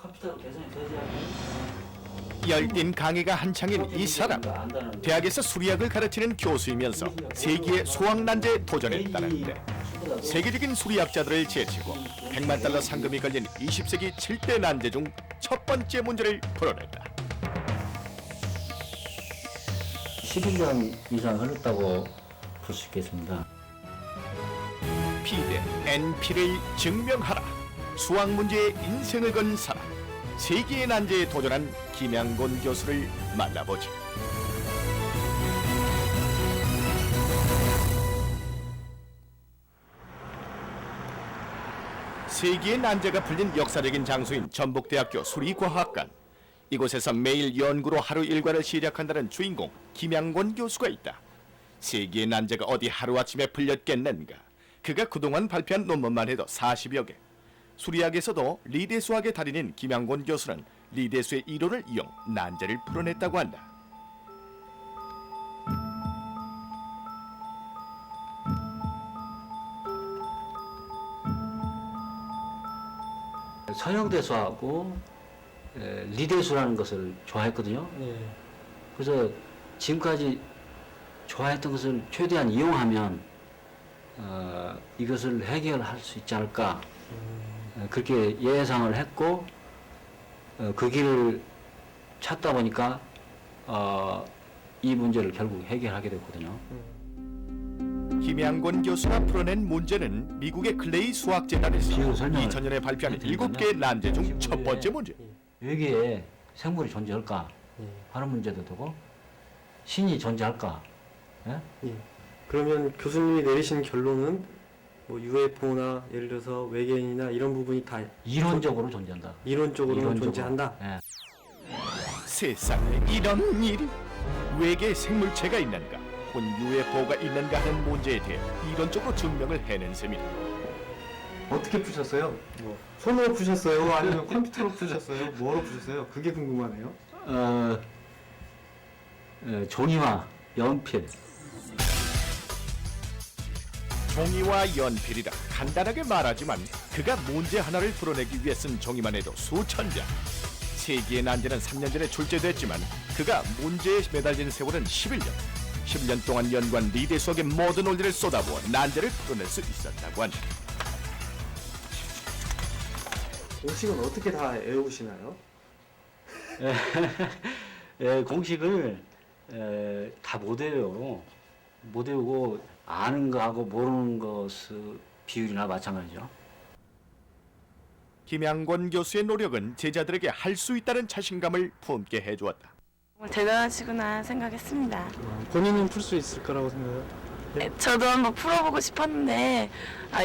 컴퓨터로 계산이 되지 않아요? 열띤 강의가 한창인 이 사람. 대학에서 수리학을 가르치는 교수이면서 세계의 수학난제에 도전했다는데 세계적인 수리학자들을 제치고 100만 달러 상금이 걸린 20세기 7대 난제 중 첫 번째 문제를 풀어냈다. 11년 이상 흘렀다고 볼 수 있겠습니다. P 대 NP를 증명하라. 수학 문제에 인생을 건 사람. 세계의 난제에 도전한 김양곤 교수를 만나보지. 세계의 난제가 풀린 역사적인 장소인 전북대학교 수리과학관. 이곳에서 매일 연구로 하루 일과를 시작한다는 주인공 김양곤 교수가 있다. 세계의 난제가 어디 하루아침에 풀렸겠는가. 그가 그동안 발표한 논문만 해도 40여 개. 수리학에서도 리대 수학의 달인인 김양곤 교수는 리대수의 이론을 이용 난제를 풀어냈다고 한다. 서형대수하고 리대수라는 것을 좋아했거든요. 그래서 지금까지 좋아했던 것을 최대한 이용하면 이것을 해결할 수 있지 않을까 그렇게 예상을 했고 그 길을 찾다 보니까 이 문제를 결국 해결하게 됐거든요. 김양곤 교수가 풀어낸 문제는 미국의 클레이 수학재단에서 2000년에 발표한 7개의 난제 중 첫 번째 문제. 외계에 생물이 존재할까 하는 문제도 되고 신이 존재할까. 예? 예. 그러면 교수님이 내리신 결론은 뭐 UFO나 예를 들어서 외계인이나 이런 부분이 다 이론적으로 존재한다. 이론적으로 존재한다. 예. 세상에 이런 일이 외계 생물체가 있는가 혹은 UFO가 있는가 하는 문제에 대해 이론적으로 증명을 해낸 셈이다. 어떻게 푸셨어요? 뭐 손으로 푸셨어요? 아니면 컴퓨터로 푸셨어요? 뭐로 푸셨어요? 그게 궁금하네요. 종이와 연필. 종이와 연필이라 간단하게 말하지만 그가 문제 하나를 풀어내기 위해 쓴 종이만 해도 수천 장. 세계의 난제는 3년 전에 출제됐지만 그가 문제에 매달린 세월은 11년. 11년 동안 연구한 리대 수학의 모든 논리를 쏟아부어 난제를 풀어낼 수 있었다고 한다. 공식은 어떻게 다 외우시나요? 공식을 다 못 외워요. 못 외우고 아는 거하고 모르는 것의 비율이나 마찬가지죠. 김양곤 교수의 노력은 제자들에게 할 수 있다는 자신감을 품게 해주었다. 정말 대단하시구나 생각했습니다. 본인은 풀 수 있을 거라고 생각해요? 저도 한번 풀어보고 싶었는데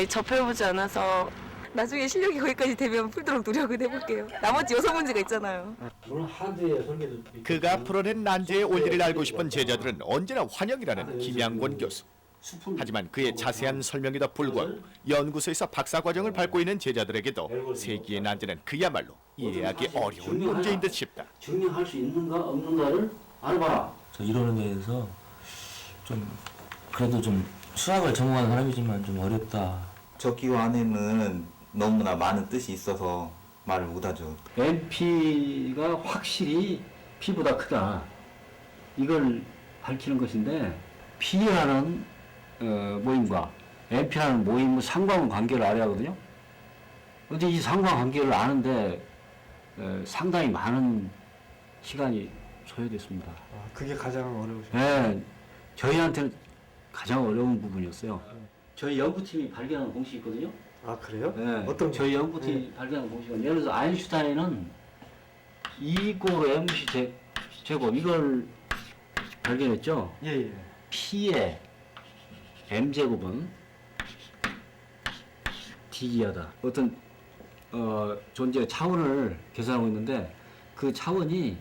접해보지 않아서 나중에 실력이 거기까지 되면 풀도록 노력을 해볼게요. 나머지 6문제가 있잖아요. 물론 하드웨어 설계도 그가 풀어낸 난제의 원리를 알고 싶은 제자들은 언제나 환영이라는 김양곤 교수. 하지만 그의 자세한 설명에도 불구하고 연구소에서 박사 과정을 밟고 있는 제자들에게도 세계의 난제는 그야말로 이해하기 어려운 문제인 듯 싶다. 증명할 수 있는가 없는가를 알아봐라. 저 이론에 대해서 좀 그래도 좀 수학을 전공한 사람이지만 좀 어렵다. 저 기호 안에는 너무나 많은 뜻이 있어서 말을 못하죠. NP가 확실히 P보다 크다. 이걸 밝히는 것인데 P라는 모임과 NP라는 모임의 상관관계를 알아야 하거든요. 근데 이 상관관계를 아는데 상당히 많은 시간이 소요됐습니다. 그게 가장 어려우시죠? 네, 저희한테는 가장 어려운 부분이었어요. 저희 연구팀이 발견한 공식이 있거든요. 아 그래요? 네, 어떤 저희 연구팀이 발견한 공식은 예를 들어서 아인슈타인은 E = mc 제곱 이걸 발견했죠. 예예. P의 m제곱은 D이하다. 어떤 존재의 차원을 계산하고 있는데 그 차원이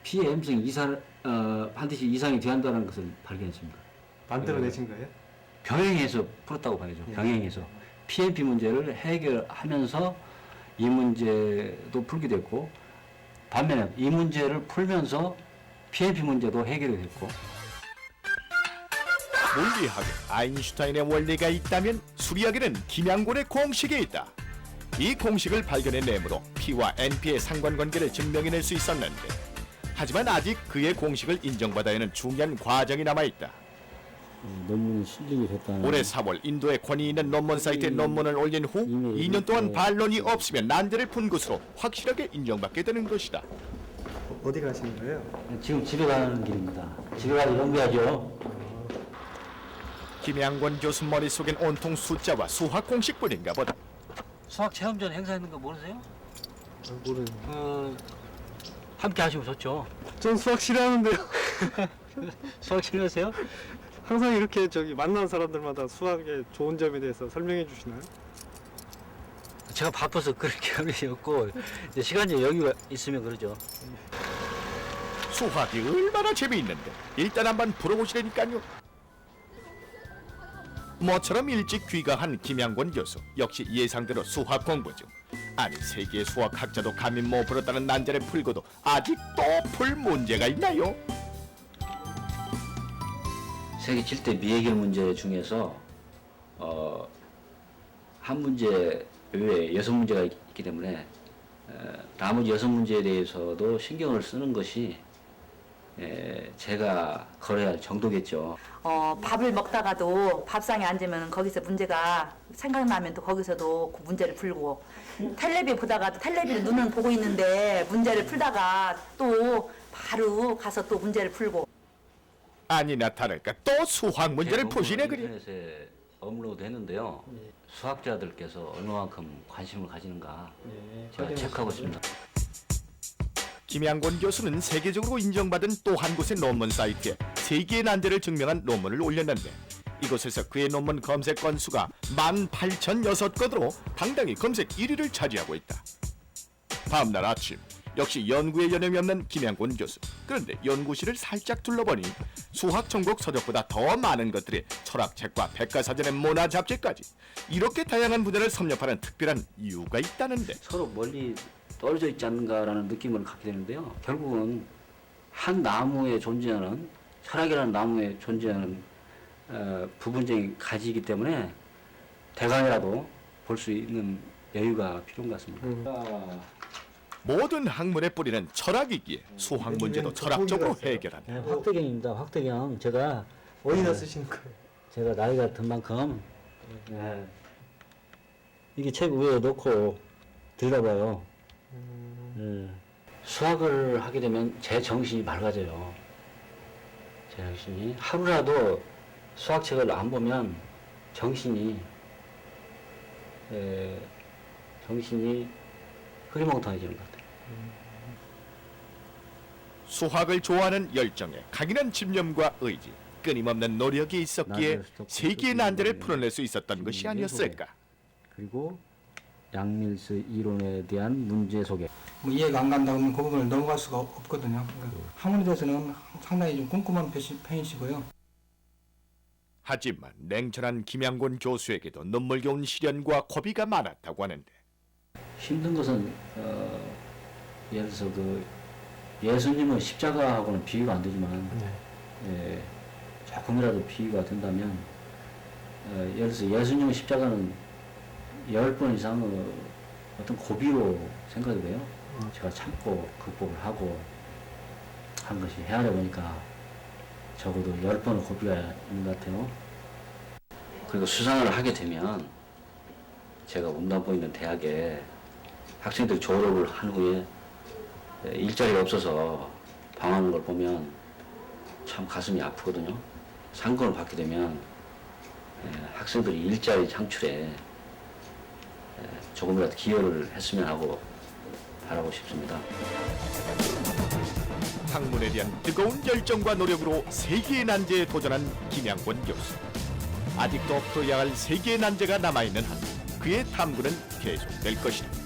P의 m승 반드시 이상이 돼야 한다는 것을 발견했습니다. 만들어내신 거예요? 병행해서 풀었다고 봐야죠. 병행해서 PMP 문제를 해결하면서 이 문제도 풀게 됐고 반면에 이 문제를 풀면서 PMP 문제도 해결이 됐고. 물리학에 아인슈타인의 원리가 있다면 수리학에는 김양곤의 공식이 있다. 이 공식을 발견해내므로 P와 NP의 상관관계를 증명해낼 수 있었는데 하지만 아직 그의 공식을 인정받아야 하는 중요한 과정이 남아있다. 논문이 실력이 됐다는. 올해 4월 인도의 권위 있는 논문 사이트에 논문을 올린 후 2년 동안 반론이 없으면 난제를 푼 것으로 확실하게 인정받게 되는 것이다. 어디 가시는 거예요? 지금 집에 가는 길입니다. 집에 가서 연구하죠. 김양권 교수 머릿속엔 온통 숫자와 수학 공식뿐인가 보다. 수학 체험전 행사했는 거 모르세요? 모르는. 함께 하시면 좋죠. 전 수학 싫어하는데요. 수학 싫으세요? 항상 이렇게 만난 사람들마다 수학의 좋은 점에 대해서 설명해 주시나요? 제가 바빠서 그렇게 하려고 이제 시간이 여유가 있으면 그러죠. 수학이 얼마나 재미있는데 일단 한번 풀어보시라니까요. 모처럼 일찍 귀가한 김양권 교수 역시 예상대로 수학 공부 중. 아니 세계의 수학학자도 감히 못 풀었다는 난제를 풀고도 아직도 풀 문제가 있나요? 세계 7대 미해결 문제 중에서 한 문제 외에 6문제가 있기 때문에 나머지 6문제에 대해서도 신경을 쓰는 것이 제가 걸어야 할 정도겠죠. 밥을 먹다가도 밥상에 앉으면 거기서 문제가 생각나면 또 거기서도 그 문제를 풀고 텔레비 보다가도 텔레비를 눈은 보고 있는데 문제를 풀다가 또 바로 가서 또 문제를 풀고 아니나 다를까 또 수학 문제를 제 푸시네 논문을 그래. 인터넷에 업로드 했는데요. 수학자들께서 얼마만큼 관심을 가지는가 제가 체크하고 있습니다. 김양권 교수는 세계적으로 인정받은 또 한 곳의 논문 사이트에 세계의 난제를 증명한 논문을 올렸는데 이곳에서 그의 논문 검색 건수가 18,006건으로 당당히 검색 1위를 차지하고 있다. 다음날 아침 역시 연구에 여념이 없는 김양권 교수. 그런데 연구실을 살짝 둘러보니 수학 전공 서적보다 더 많은 것들이 철학책과 백과사전의 문화 잡지까지 이렇게 다양한 분야를 섭렵하는 특별한 이유가 있다는데 서로 멀리 떨어져 있지 않는가라는 느낌을 갖게 되는데요. 결국은 한 나무에 존재하는 철학이라는 나무에 존재하는 부분적인 가지이기 때문에 대강이라도 볼 수 있는 여유가 필요한 것 같습니다. 모든 학문의 뿌리는 철학이기에 수학 문제도 철학적으로 해결한다. 확대경입니다. 확대경. 제가 어디다 쓰시는 거예요? 제가 나이가 든 만큼 이게 책 위에 놓고 들여다봐요. 수학을 하게 되면 제 정신이 맑아져요. 제 정신이 하루라도 수학책을 안 보면 정신이 흐리멍텅해지는 것 같아요. 수학을 좋아하는 열정에 강인한 집념과 의지, 끊임없는 노력이 있었기에 세계의 난제를 풀어낼 수 있었던 것이 아니었을까. 그리고 양밀스 이론에 대한 문제 소개. 뭐 이해가 안 간다 그러면 그 부분을 넘어갈 수가 없거든요. 그러니까 학문에 대해서는 상당히 좀 꼼꼼한 편이시고요. 하지만 냉철한 김양권 교수에게도 눈물겨운 시련과 고비가 많았다고 하는데 힘든 것은 예를 들어서 예수님은 십자가하고는 비교가 안 되지만 조금이라도 비교가 된다면 예를 들어서 예수님의 십자가는 10번 이상의 어떤 고비로 생각이 돼요. 제가 참고 극복을 하고 한 것이 헤아려 보니까 적어도 10번의 고비가 있는 것 같아요. 그리고 수상을 하게 되면 제가 몸담고 있는 대학에 학생들이 졸업을 한 후에 일자리가 없어서 방황하는 걸 보면 참 가슴이 아프거든요. 상금을 받게 되면 학생들이 일자리 창출에 조금이라도 기여를 했으면 하고 바라고 싶습니다. 학문에 대한 뜨거운 열정과 노력으로 세계의 난제에 도전한 김양권 교수. 아직도 풀어야 할 세계의 난제가 남아있는 한 그의 탐구는 계속될 것이다.